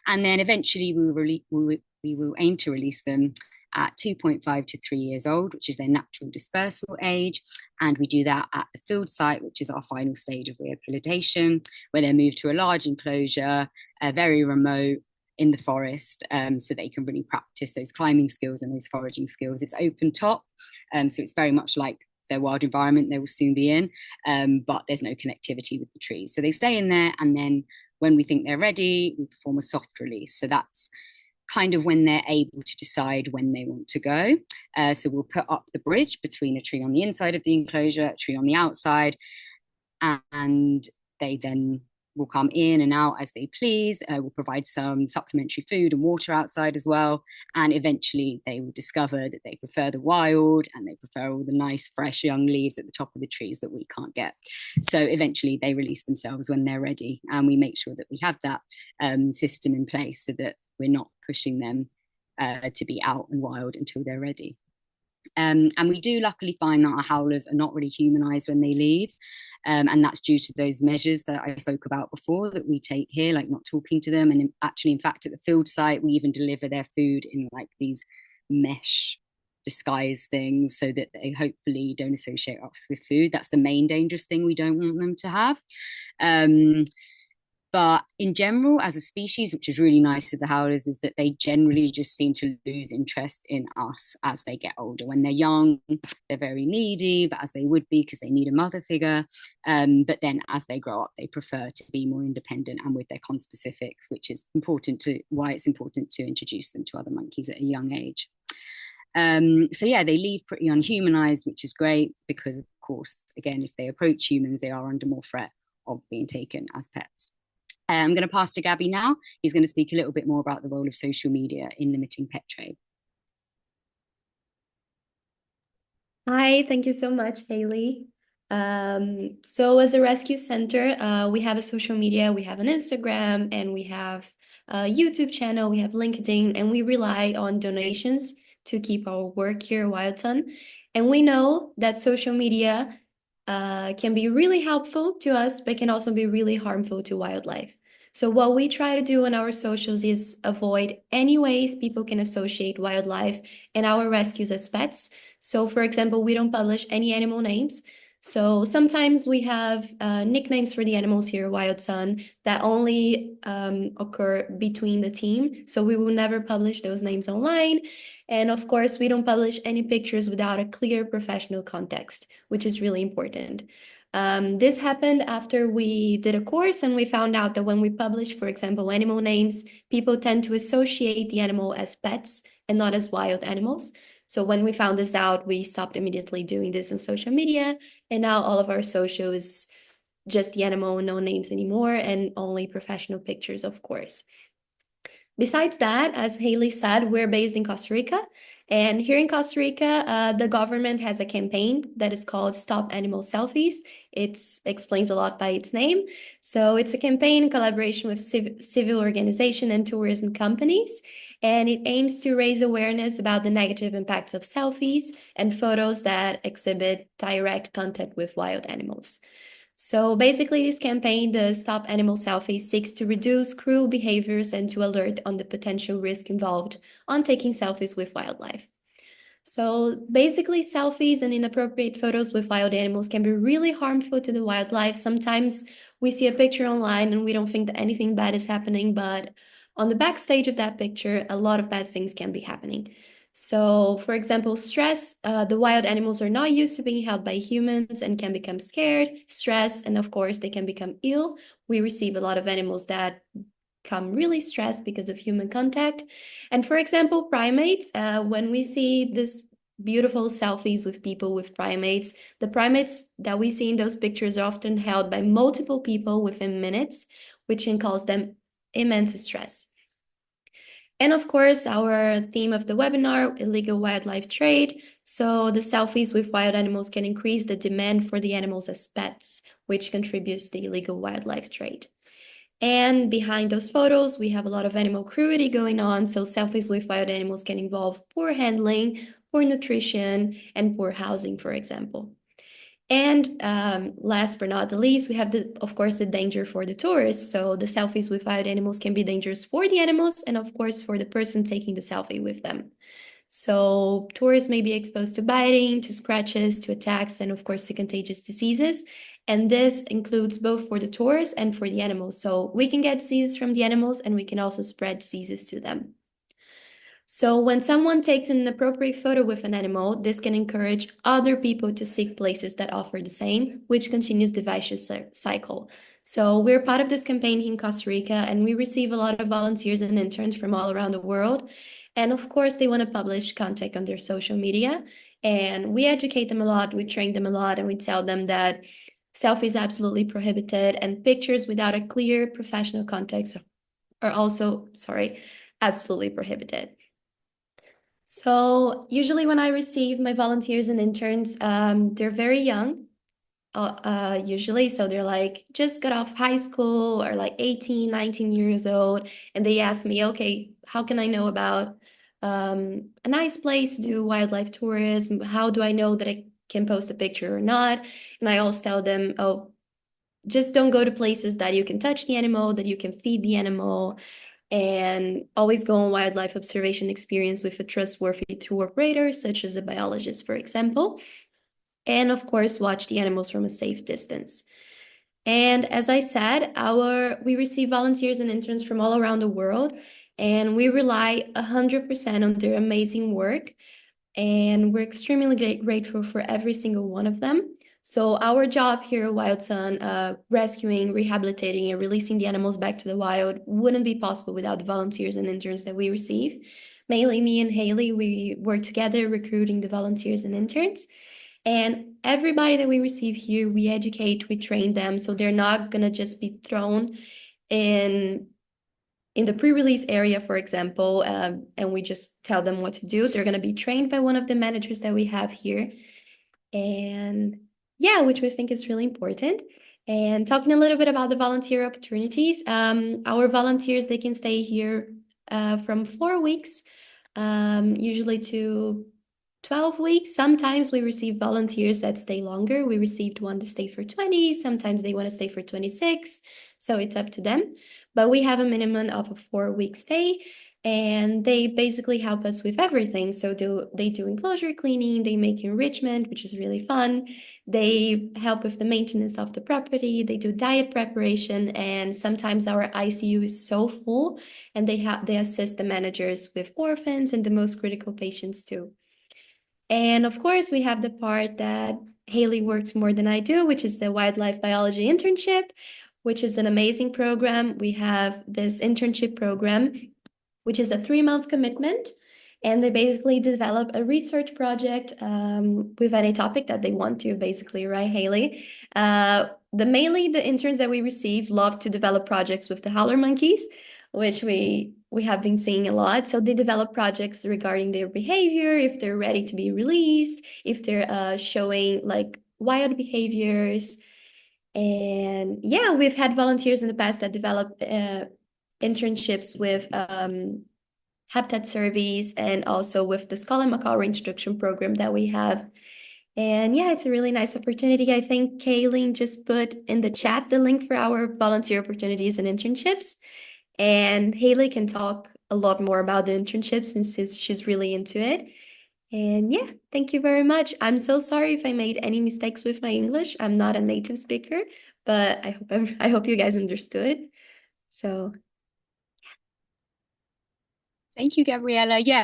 And then eventually we will aim to release them at 2.5 to 3 years old, which is their natural dispersal age. And we do that at the field site, which is our final stage of rehabilitation, where they're moved to a large enclosure, very remote in the forest, so they can really practice those climbing skills and those foraging skills. It's open top, so it's very much like their wild environment they will soon be in, but there's no connectivity with the trees. So they stay in there, and then when we think they're ready, we perform a soft release. So that's kind of when they're able to decide when they want to go. So we'll put up the bridge between a tree on the inside of the enclosure, a tree on the outside, and they then will come in and out as they please. We'll provide some supplementary food and water outside as well. And eventually they will discover that they prefer the wild and they prefer all the nice, fresh young leaves at the top of the trees that we can't get. So eventually they release themselves when they're ready. And we make sure that we have that system in place so that we're not pushing them to be out and wild until they're ready. And we do luckily find that our howlers are not really humanized when they leave. And that's due to those measures that I spoke about before that we take here, like not talking to them. And actually, in fact, at the field site, we even deliver their food in like these mesh disguise things so that they hopefully don't associate us with food. That's the main dangerous thing we don't want them to have. But in general, as a species, which is really nice with the howlers, is that they generally just seem to lose interest in us as they get older. When they're young, they're very needy, but as they would be because they need a mother figure. But then as they grow up, they prefer to be more independent and with their conspecifics, which is why it's important to introduce them to other monkeys at a young age. So yeah, they leave pretty unhumanized, which is great because, of course, again, if they approach humans, they are under more threat of being taken as pets. I'm going to pass to Gabby now. He's going to speak a little bit more about the role of social media in limiting pet trade. Hi, thank you so much, Hayley. So as a rescue center, we have a social media, we have an Instagram, and we have a YouTube channel, we have LinkedIn, and we rely on donations to keep our work here at Wild Sun. And we know that social media can be really helpful to us, but can also be really harmful to wildlife. So what we try to do on our socials is avoid any ways people can associate wildlife and our rescues as pets. So for example, we don't publish any animal names. So sometimes we have nicknames for the animals here at Wild Sun that only occur between the team. So we will never publish those names online. And of course, we don't publish any pictures without a clear professional context, which is really important. This happened after we did a course and we found out that when we publish, for example, animal names, people tend to associate the animal as pets and not as wild animals. So when we found this out, we stopped immediately doing this on social media. And now all of our social is just the animal, no names anymore, and only professional pictures, of course. Besides that, as Hayley said, we're based in Costa Rica, And here in Costa Rica, the government has a campaign that is called Stop Animal Selfies. It explains a lot by its name. So it's a campaign in collaboration with civil organization and tourism companies, and it aims to raise awareness about the negative impacts of selfies and photos that exhibit direct contact with wild animals. So basically, this campaign, the Stop Animal Selfies, seeks to reduce cruel behaviors and to alert on the potential risk involved on taking selfies with wildlife. So basically, selfies and inappropriate photos with wild animals can be really harmful to the wildlife. Sometimes we see a picture online and we don't think that anything bad is happening, but on the backstage of that picture, a lot of bad things can be happening. So, for example, stress, the wild animals are not used to being held by humans and can become scared, stressed, and of course, they can become ill. We receive a lot of animals that become really stressed because of human contact. And for example, primates, when we see this beautiful selfies with people with primates, the primates that we see in those pictures are often held by multiple people within minutes, which can cause them immense stress. And of course, our theme of the webinar, illegal wildlife trade. So the selfies with wild animals can increase the demand for the animals as pets, which contributes to the illegal wildlife trade. And behind those photos, we have a lot of animal cruelty going on. So selfies with wild animals can involve poor handling, poor nutrition, and poor housing, for example. And last but not the least, we have, of course, the danger for the tourists. So the selfies with wild animals can be dangerous for the animals and, of course, for the person taking the selfie with them. So tourists may be exposed to biting, to scratches, to attacks, and, of course, to contagious diseases. And this includes both for the tourists and for the animals. So we can get diseases from the animals and we can also spread diseases to them. So when someone takes an inappropriate photo with an animal, this can encourage other people to seek places that offer the same, which continues the vicious cycle. So we're part of this campaign in Costa Rica, and we receive a lot of volunteers and interns from all around the world. And of course, they want to publish content on their social media. And we educate them a lot, we train them a lot, and we tell them that selfies is absolutely prohibited, and pictures without a clear professional context are also, absolutely prohibited. So usually when I receive my volunteers and interns, they're very young, usually. So they're like just got off high school or like 18, 19 years old. And they ask me, okay, how can I know about a nice place to do wildlife tourism? How do I know that I can post a picture or not? And I always tell them, oh, just don't go to places that you can touch the animal, that you can feed the animal, and always go on wildlife observation experience with a trustworthy tour operator, such as a biologist, for example. And of course, watch the animals from a safe distance. And as I said, we receive volunteers and interns from all around the world, and we rely 100% on their amazing work. And we're extremely grateful for every single one of them. So our job here at Wild Sun, rescuing, rehabilitating, and releasing the animals back to the wild wouldn't be possible without the volunteers and interns that we receive. Mainly me and Hayley, we work together recruiting the volunteers and interns. And everybody that we receive here, we educate, we train them, so they're not gonna just be thrown in the pre-release area, for example, and we just tell them what to do. They're gonna be trained by one of the managers that we have here. And yeah, which we think is really important. And talking a little bit about the volunteer opportunities, our volunteers, they can stay here from 4 weeks, usually to 12 weeks. Sometimes we receive volunteers that stay longer. We received one to stay for 20. Sometimes they want to stay for 26. So it's up to them. But we have a minimum of a 4-week stay. And they basically help us with everything. So they do enclosure cleaning, they make enrichment, which is really fun. They help with the maintenance of the property, they do diet preparation, and sometimes our ICU is so full, and they assist the managers with orphans and the most critical patients too. And of course, we have the part that Hayley works more than I do, which is the wildlife biology internship, which is an amazing program. We have this internship program, which is a 3-month commitment. And they basically develop a research project with any topic that they want to, basically, right, Hayley? Mainly the interns that we receive love to develop projects with the howler monkeys, which we have been seeing a lot. So they develop projects regarding their behavior, if they're ready to be released, if they're showing like wild behaviors. And yeah, we've had volunteers in the past that developed internships with habitat surveys and also with the Skull and Macaw Reintroduction program that we have. And yeah, it's a really nice opportunity. I think Kaylin just put in the chat the link for our volunteer opportunities and internships. And Hayley can talk a lot more about the internships since she's really into it. And yeah, thank you very much. I'm so sorry if I made any mistakes with my English. I'm not a native speaker, but I hope you guys understood. So Thank you, Gabriella. Yeah.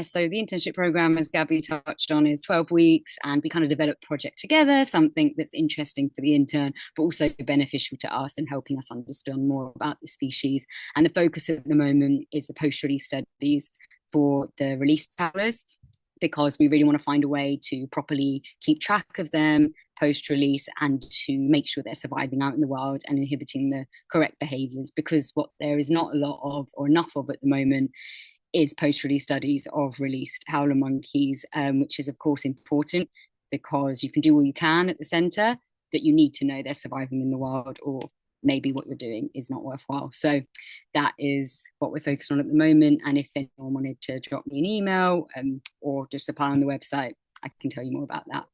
So the internship program, as Gabby touched on, is 12 weeks, and we kind of develop a project together, something that's interesting for the intern, but also beneficial to us and helping us understand more about the species. And the focus at the moment is the post-release studies for the release howlers, because we really want to find a way to properly keep track of them post-release and to make sure they're surviving out in the wild and inhibiting the correct behaviors, because what there is not a lot of or enough of at the moment is post-release studies of released howler monkeys, which is of course important because you can do all you can at the center, but you need to know they're surviving in the wild, or maybe what you're doing is not worthwhile. So that is what we're focused on at the moment. And if anyone wanted to drop me an email or just apply on the website, I can tell you more about that.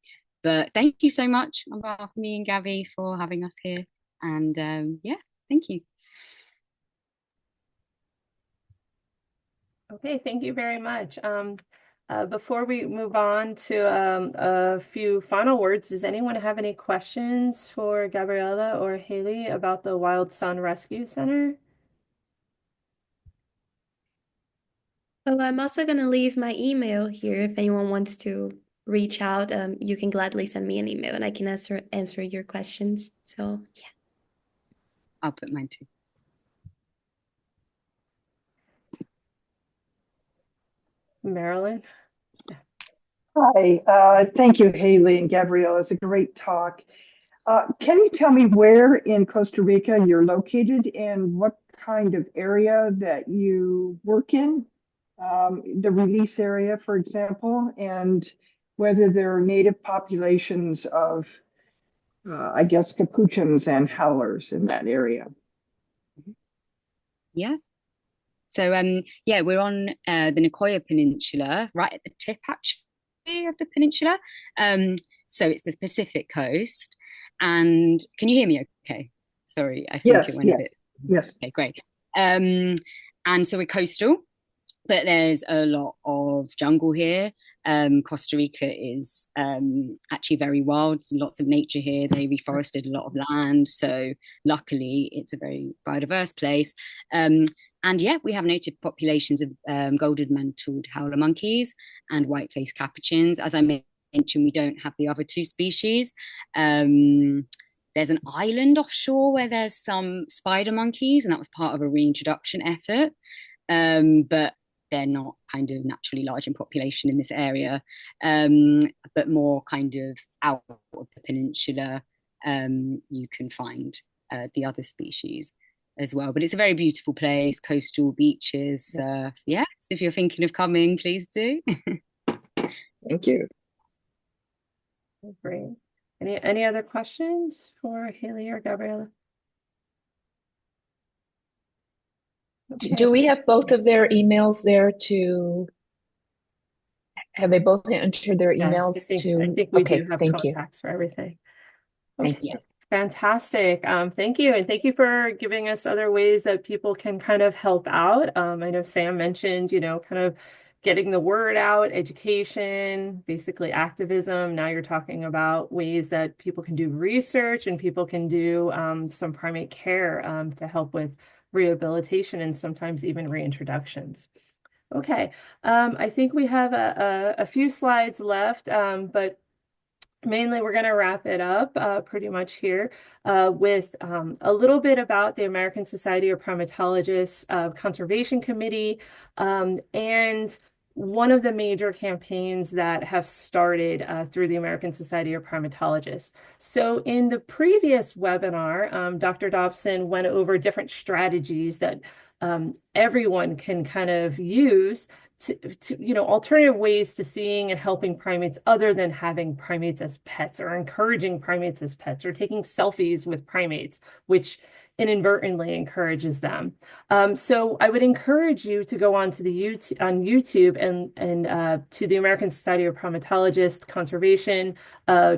But thank you so much on behalf of me and Gabby for having us here. And yeah, thank you. Okay, thank you very much. Before we move on to a few final words, does anyone have any questions for Gabriella or Hayley about the Wild Sun Rescue Center? Oh, I'm also going to leave my email here. If anyone wants to reach out, you can gladly send me an email and I can answer your questions. So yeah. I'll put mine too. Marilyn? Hi, thank you, Hayley and Gabriella. It's a great talk. Can you tell me where in Costa Rica you're located and what kind of area that you work in? The release area, for example, and whether there are native populations of, I guess, capuchins and howlers in that area. Yeah. So we're on the Nicoya Peninsula, right at the tip actually of the peninsula. So it's the Pacific coast. And can you hear me okay? Sorry, I think it went a bit. Yes. Okay, great. And so we're coastal, but there's a lot of jungle here. Costa Rica is actually very wild. There's lots of nature here. They reforested a lot of land. So luckily, it's a very biodiverse place. And yeah, we have native populations of golden-mantled howler monkeys and white-faced capuchins. As I mentioned, we don't have the other two species. There's an island offshore where there's some spider monkeys, and that was part of a reintroduction effort. But they're not kind of naturally large in population in this area, but more kind of out of the peninsula, you can find the other species as well. But it's a very beautiful place, coastal beaches. Yes, if you're thinking of coming, please do. Thank you. Great. Any other questions for Hayley or Gabriella? Okay. Do we have both of their emails there have they both entered their emails I think we do have contacts for everything. Okay. Thank you. Fantastic. Thank you. And thank you for giving us other ways that people can kind of help out. I know Sam mentioned, kind of getting the word out, education, basically activism. Now you're talking about ways that people can do research and people can do some primate care to help with rehabilitation and sometimes even reintroductions. Okay, I think we have a few slides left, but mainly we're going to wrap it up pretty much here with a little bit about the American Society of Primatologists Conservation Committee and one of the major campaigns that have started through the American Society of Primatologists. So in the previous webinar, Dr. Dobson went over different strategies that everyone can kind of use to alternative ways to seeing and helping primates other than having primates as pets or encouraging primates as pets or taking selfies with primates, which inadvertently encourages them. So I would encourage you to go on to the YouTube and to the American Society of Primatologists Conservation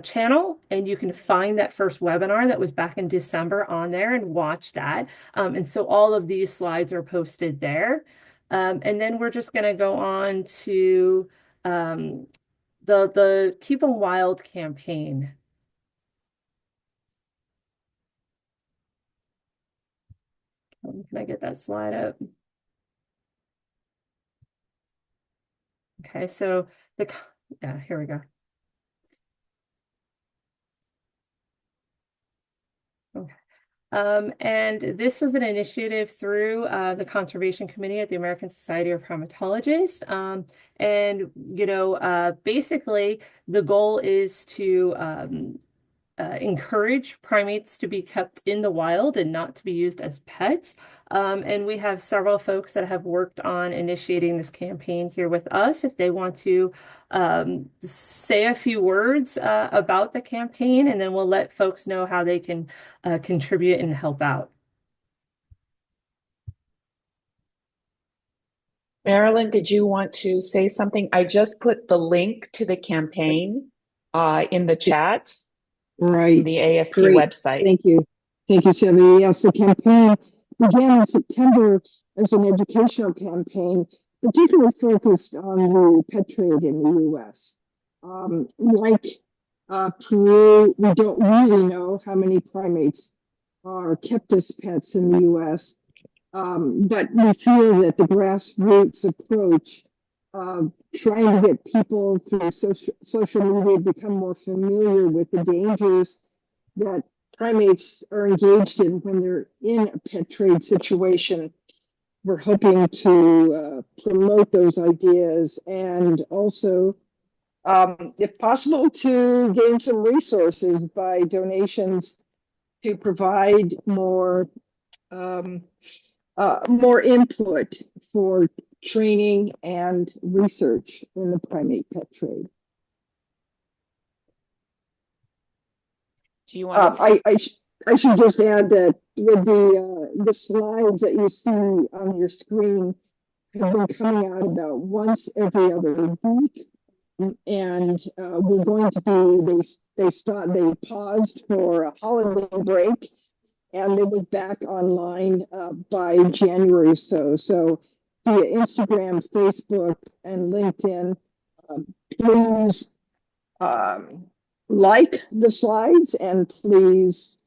channel, and you can find that first webinar that was back in December on there and watch that. And so all of these slides are posted there. And then we're just going to go on to the Keep 'em Wild campaign. Can I get that slide up? Okay, so yeah, here we go. Okay. And this was an initiative through the Conservation Committee at the American Society of Primatologists. And, basically the goal is to encourage primates to be kept in the wild and not to be used as pets. And we have several folks that have worked on initiating this campaign here with us. If they want to say a few words about the campaign, and then we'll let folks know how they can contribute and help out. Marilyn, did you want to say something? I just put the link to the campaign in the chat. Right. The ASP Great. website. Thank you. Thank you, Sylvia. Yes, the campaign began in September as an educational campaign, particularly focused on the pet trade in the U.S. Like Peru, we don't really know how many primates are kept as pets in the U.S., but we feel that the grassroots approach of trying to get people through social media become more familiar with the dangers that primates are engaged in when they're in a pet trade situation. We're hoping to promote those ideas and also, if possible, to gain some resources by donations to provide more input for training and research in the primate pet trade. Do you want to? I should just add that with the slides that you see on your screen have been coming out about once every other week, and we're going to be they paused for a holiday break, and they were back online by January or so. So via Instagram, Facebook, and LinkedIn, please like the slides and please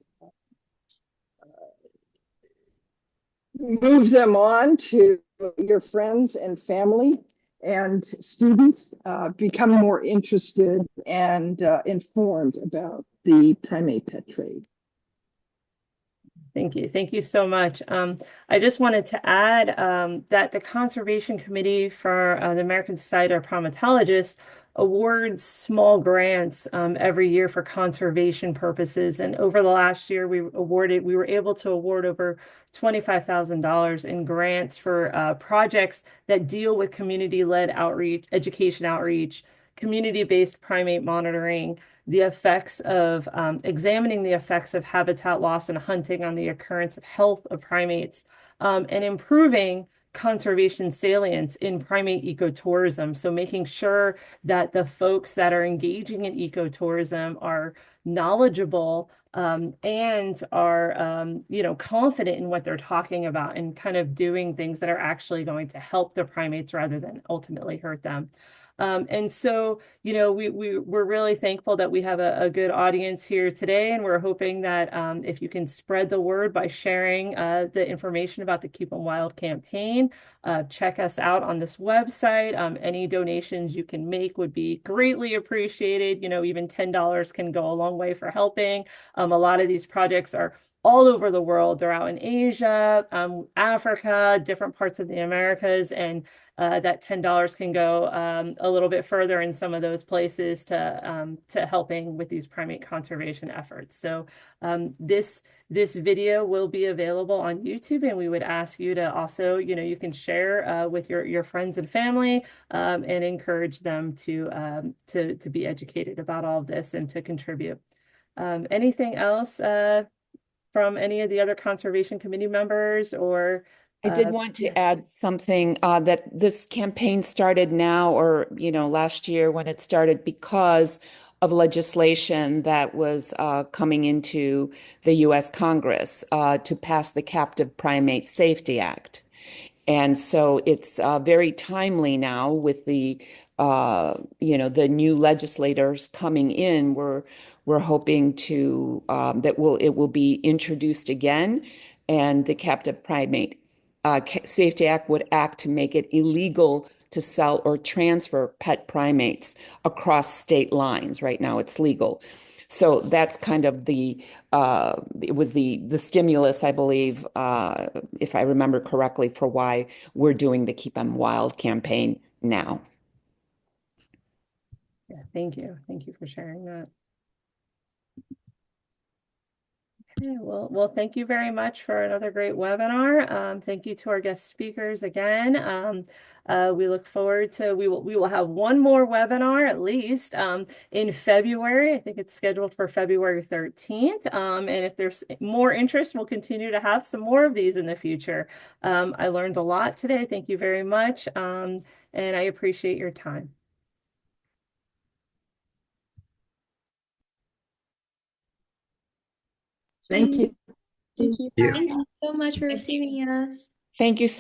move them on to your friends and family and students. Become more interested and informed about the primate pet trade. Thank you. Thank you so much. I just wanted to add that the Conservation Committee for the American Society of Primatologists awards small grants every year for conservation purposes. And over the last year, we were able to award over $25,000 in grants for projects that deal with community-led outreach, education outreach, community-based primate monitoring, the effects of examining the effects of habitat loss and hunting on the occurrence of health of primates, and improving conservation salience in primate ecotourism. So making sure that the folks that are engaging in ecotourism are knowledgeable and are confident in what they're talking about and kind of doing things that are actually going to help the primates rather than ultimately hurt them. And so, we're really thankful that we have a good audience here today, and we're hoping that if you can spread the word by sharing the information about the Keep 'em Wild campaign, check us out on this website. Any donations you can make would be greatly appreciated. Even $10 can go a long way for helping. A lot of these projects are all over the world. They're out in Asia, Africa, different parts of the Americas, and that $10 can go a little bit further in some of those places to helping with these primate conservation efforts. So this video will be available on YouTube, and we would ask you to also, you can share with your friends and family, and encourage them to be educated about all of this and to contribute. Anything else from any of the other conservation committee members or I did want to add something that this campaign started now or, last year when it started because of legislation that was coming into the U.S. Congress to pass the Captive Primate Safety Act. And so it's very timely now with the new legislators coming in. We're hoping to that it will be introduced again, and the Captive Primate Safety Act would act to make it illegal to sell or transfer pet primates across state lines. Right now, it's legal. So that's kind of it was the stimulus, I believe, if I remember correctly, for why we're doing the Keep 'Em Wild campaign now. Yeah, thank you. Thank you for sharing that. Okay, well, thank you very much for another great webinar. Thank you to our guest speakers again. We look forward to, we will have one more webinar at least in February. I think it's scheduled for February 13th. And if there's more interest, we'll continue to have some more of these in the future. I learned a lot today. Thank you very much. And I appreciate your time. Thank you. Thank you. Thank you so much for receiving us. Thank you so